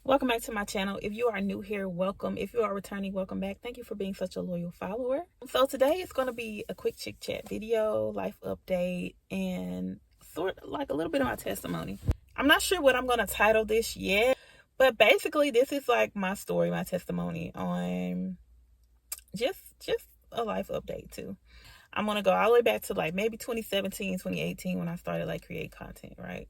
Welcome back to my channel. If you are new here, welcome. If you are returning, welcome back. Thank you for being such a loyal follower. So today is going to be a quick chit chat video, life update, and sort of like a little bit of my testimony. I'm not sure what I'm going to title this yet, but basically this is like my story, my testimony on just a life update too. I'm going to go all the way back to like maybe 2017, 2018 when I started like create content, right?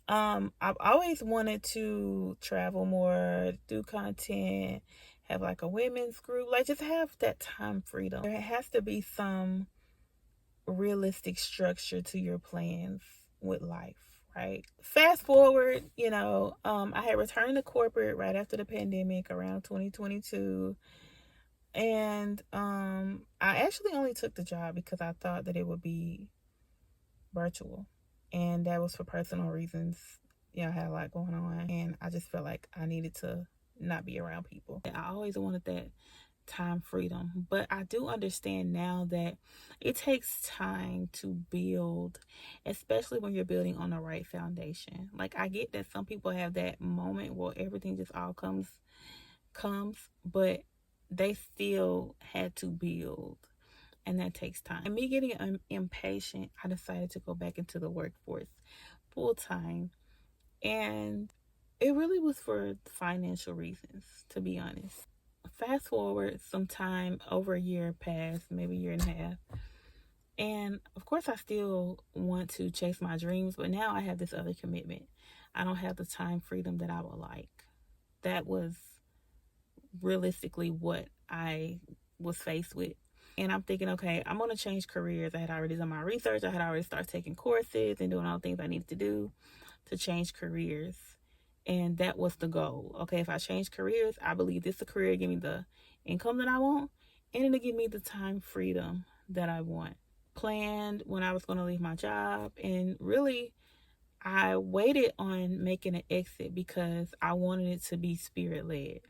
I've always wanted to travel more, do content, have like a women's group, like just have that time freedom. There has to be some realistic structure to your plans with life, right? Fast forward, I had returned to corporate right after the pandemic around 2022. And I actually only took the job because I thought that it would be virtual. And that was for personal reasons. I had a lot going on, and I just felt like I needed to not be around people. I always wanted that time freedom, but I do understand now that it takes time to build, especially when you're building on the right foundation. Like, I get that some people have that moment where everything just all comes, but they still had to build. And that takes time. And me getting impatient, I decided to go back into the workforce full time. And it really was for financial reasons, to be honest. Fast forward some time, over a year passed, maybe a year and a half. And of course, I still want to chase my dreams, but now I have this other commitment. I don't have the time freedom that I would like. That was realistically what I was faced with. And I'm thinking, okay, I'm going to change careers. I had already done my research. I had already started taking courses and doing all the things I needed to do to change careers. And that was the goal. Okay, if I change careers, I believe this is a career to give me the income that I want, and it'll give me the time freedom that I want. Planned when I was going to leave my job, and really, I waited on making an exit because I wanted it to be spirit-led.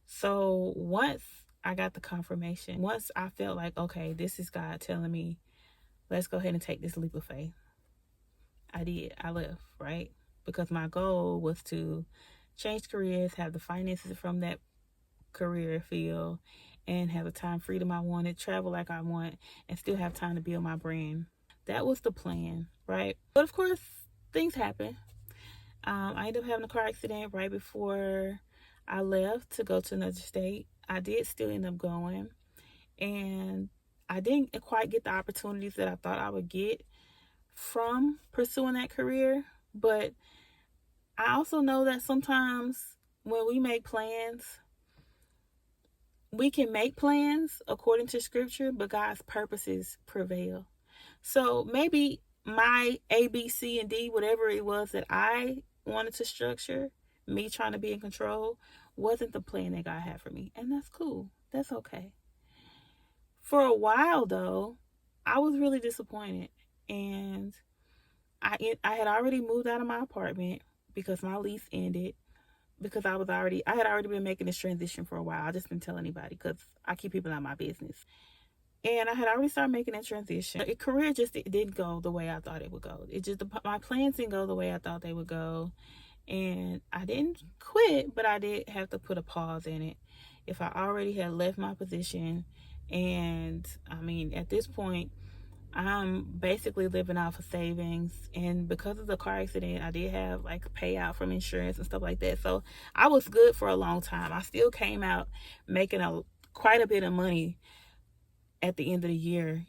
So once I got the confirmation, once I felt like, okay, this is God telling me, let's go ahead and take this leap of faith, I did. I left, right? Because my goal was to change careers, have the finances from that career field, and have the time freedom I wanted, travel like I want, and still have time to build my brand. That was the plan, right? But of course, things happen. I ended up having a car accident right before I left to go to another state. I did still end up going, and I didn't quite get the opportunities that I thought I would get from pursuing that career. But I also know that sometimes when we make plans, we can make plans according to scripture, but God's purposes prevail. So maybe my A, B, C, and D, whatever it was that I wanted to structure, me trying to be in control, wasn't the plan that God had for me. And that's cool. That's okay. For a while, though, I was really disappointed. And I had already moved out of my apartment because my lease ended. Because I had already been making this transition for a while. I just didn't tell anybody because I keep people out of my business. And I had already started making that transition. The career just didn't go the way I thought it would go. My plans didn't go the way I thought they would go. And I didn't quit, but I did have to put a pause in it. If I already had left my position, and I mean, at this point, I'm basically living off of savings, and because of the car accident, I did have like payout from insurance and stuff like that. So I was good for a long time. I still came out making quite a bit of money at the end of the year,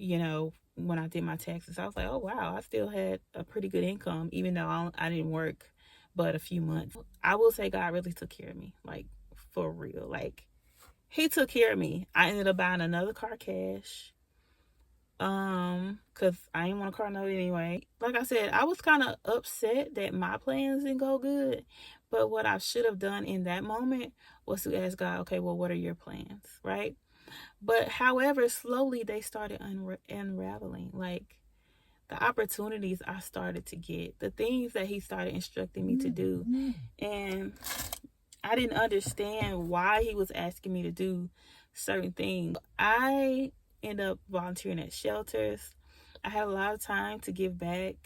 when I did my taxes. I was like, oh wow, I still had a pretty good income, even though I didn't work but a few months. I will say God really took care of me, like for real. Like, he took care of me. I ended up buying another car cash. Because I didn't want a car note anyway. Like I said, I was kind of upset that my plans didn't go good. But what I should have done in that moment was to ask God, okay, well, what are your plans, right? But however, slowly they started unraveling. Like, the opportunities I started to get, the things that he started instructing me to do. And I didn't understand why he was asking me to do certain things. I end up volunteering at shelters. I had a lot of time to give back.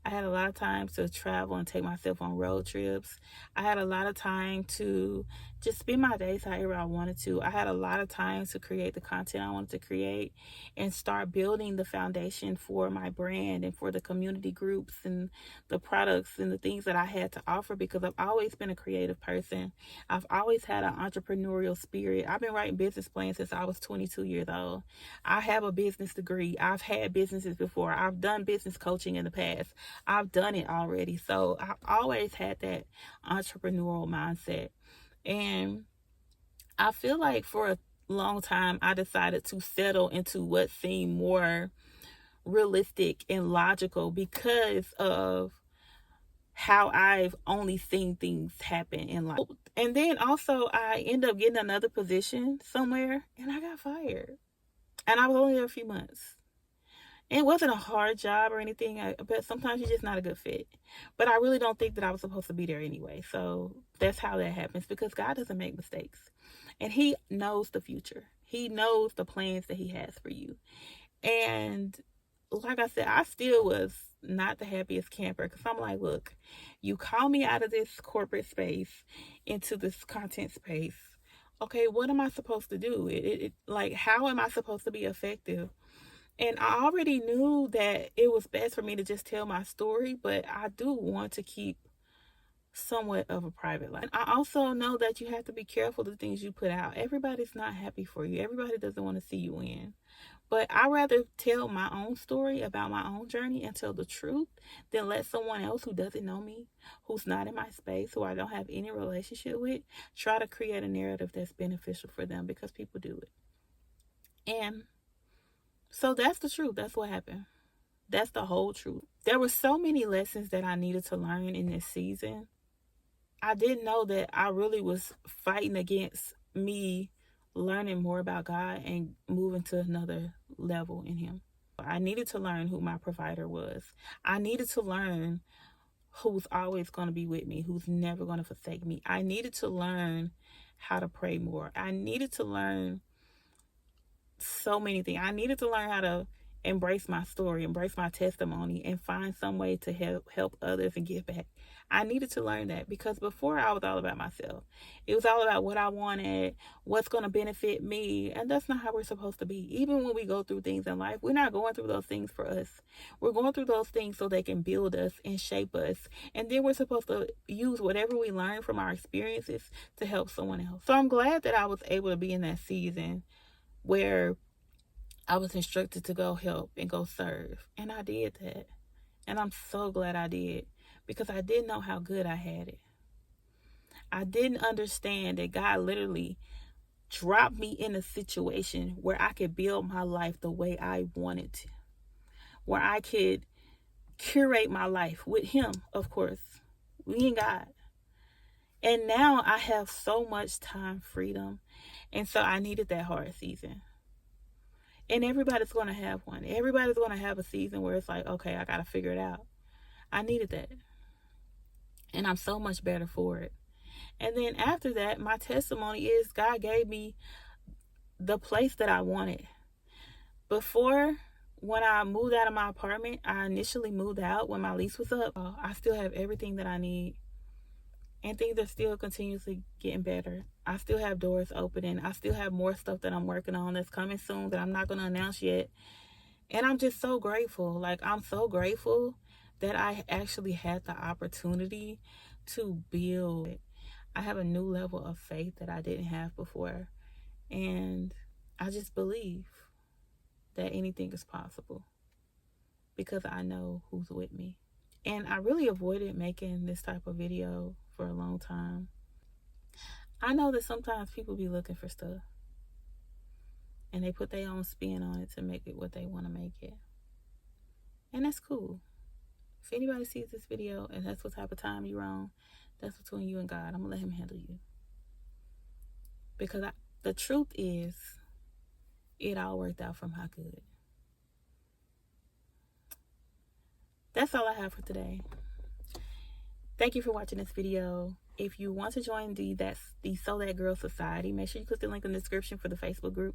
I had a lot of time to travel and take myself on road trips. I had a lot of time to just spend my days however I wanted to. I had a lot of time to create the content I wanted to create and start building the foundation for my brand and for the community groups and the products and the things that I had to offer, because I've always been a creative person. I've always had an entrepreneurial spirit. I've been writing business plans since I was 22 years old. I have a business degree. I've had businesses before. I've done business coaching in the past. I've done it already. So I've always had that entrepreneurial mindset. And I feel like for a long time, I decided to settle into what seemed more realistic and logical because of how I've only seen things happen in life. And then also I ended up getting another position somewhere and I got fired. And I was only there a few months. It wasn't a hard job or anything, but sometimes you're just not a good fit. But I really don't think that I was supposed to be there anyway. So that's how that happens, because God doesn't make mistakes. And He knows the future. He knows the plans that He has for you. And like I said, I still was not the happiest camper, because I'm like, look, you call me out of this corporate space into this content space. Okay, what am I supposed to do? Like, how am I supposed to be effective? And I already knew that it was best for me to just tell my story, but I do want to keep somewhat of a private life. And I also know that you have to be careful of the things you put out. Everybody's not happy for you. Everybody doesn't want to see you win. But I rather tell my own story about my own journey and tell the truth than let someone else who doesn't know me, who's not in my space, who I don't have any relationship with, try to create a narrative that's beneficial for them, because people do it. And so that's the truth. That's what happened. That's the whole truth. There were so many lessons that I needed to learn in this season. I didn't know that I really was fighting against me learning more about God and moving to another level in Him. I needed to learn who my provider was. I needed to learn who's always going to be with me, who's never going to forsake me. I needed to learn how to pray more. I needed to learn so many things. I needed to learn how to embrace my story, embrace my testimony, and find some way to help others and give back. I needed to learn that, because before I was all about myself. It was all about what I wanted, what's going to benefit me, and that's not how we're supposed to be. Even when we go through things in life, we're not going through those things for us. We're going through those things so they can build us and shape us, and then we're supposed to use whatever we learn from our experiences to help someone else. So I'm glad that I was able to be in that season where I was instructed to go help and go serve. And I did that. And I'm so glad I did, because I didn't know how good I had it. I didn't understand that God literally dropped me in a situation where I could build my life the way I wanted to, where I could curate my life with Him, of course, me and God. And now I have so much time freedom. And so I needed that hard season. And everybody's going to have one. Everybody's going to have a season where it's like, okay, I got to figure it out. I needed that. And I'm so much better for it. And then after that, my testimony is God gave me the place that I wanted. Before, when I moved out of my apartment, I initially moved out when my lease was up. I still have everything that I need. And things are still continuously getting better. I still have doors opening. I still have more stuff that I'm working on that's coming soon that I'm not going to announce yet. And I'm just so grateful. Like, I'm so grateful that I actually had the opportunity to build. I have a new level of faith that I didn't have before. And I just believe that anything is possible because I know who's with me. And I really avoided making this type of video for a long time. I know that sometimes people be looking for stuff and they put their own spin on it to make it what they want to make it. And that's cool. If anybody sees this video and that's what type of time you're on, that's between you and God. I'm going to let Him handle you. Because the truth is, it all worked out for my good. That's all I have for today. Thank you for watching this video. If you want to join the So That Girl Society, make sure you click the link in the description for the Facebook group.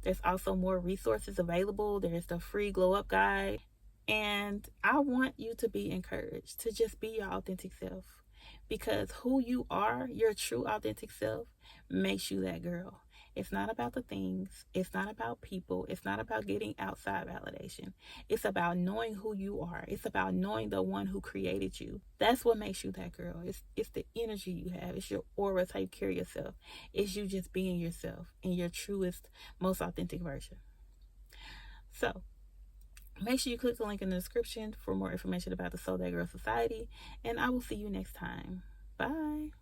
There's also more resources available. There's the free glow up guide. And I want you to be encouraged to just be your authentic self, because who you are, your true authentic self, makes you that girl. It's not about the things. It's not about people. It's not about getting outside validation. It's about knowing who you are. It's about knowing the one who created you. That's what makes you that girl. It's the energy you have. It's your aura, it's how you carry yourself. It's you just being yourself in your truest, most authentic version. So make sure you click the link in the description for more information about the Soul That Girl Society, and I will see you next time. Bye.